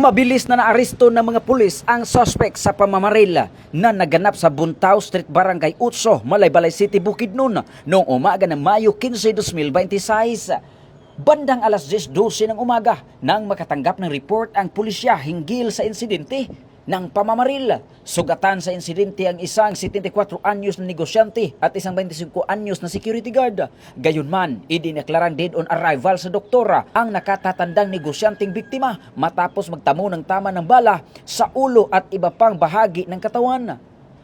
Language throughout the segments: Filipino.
Mabilis na naaresto ng mga pulis ang suspect sa pamamaril na naganap sa Buntao Street, Barangay Utso, Malaybalay City, Bukidnon noong umaga ng Mayo 15, 2026. Bandang alas 10:12 ng umaga nang makatanggap ng report ang pulisya hinggil sa insidente ng pamamaril. Sugatan sa insidente ang isang 74 anyos na negosyante at isang 25 anyos na security guard. Gayunman, idineklarang dead on arrival sa doktora ang nakatatandang negosyanteng biktima matapos magtamo ng tama ng bala sa ulo at iba pang bahagi ng katawan.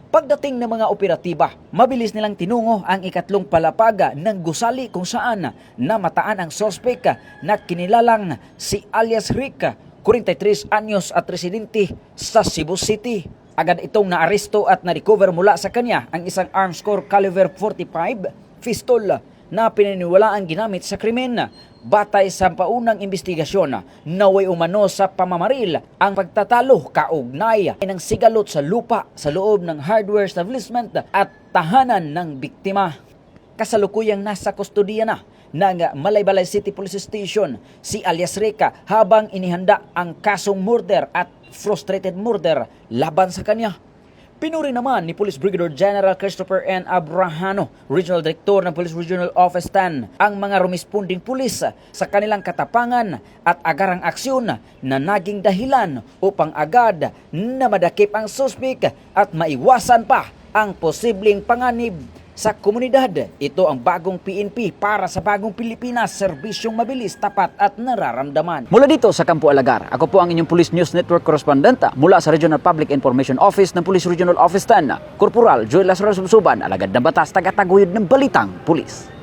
Pagdating ng mga operatiba, mabilis nilang tinungo ang ikatlong palapaga ng gusali kung saan namataan ang sospek na kinilalang si alias Rick, 43 anyos at residente sa Cebu City. Agad itong naaresto at na-recover mula sa kanya ang isang armscore caliber 45 pistol na pinaniniwalaang ginamit sa krimen. Batay sa paunang investigasyon, naway umano sa pamamaril ang pagtatalo kaugnay ng sigalot sa lupa sa loob ng hardware establishment at tahanan ng biktima. Kasalukuyang nasa kustodiya na ng Malaybalay City Police Station si alias Rica habang inihanda ang kasong murder at frustrated murder laban sa kanya. Pinuri naman ni Police Brigadier General Christopher N. Abrahano, Regional Director ng Police Regional Office 10, ang mga rumisponding pulis sa kanilang katapangan at agarang aksyon na naging dahilan upang agad na madakip ang suspek at maiwasan pa ang posibleng panganib sa komunidad. Ito ang bagong PNP para sa bagong Pilipinas, serbisyong mabilis, tapat at nararamdaman. Mula dito sa Campo Alagar, ako po ang inyong Police News Network Correspondent mula sa Regional Public Information Office ng Police Regional Office 10, Corporal Joel Lazaro Subsuban, alagad ng batas, tagataguyod ng balitang pulis.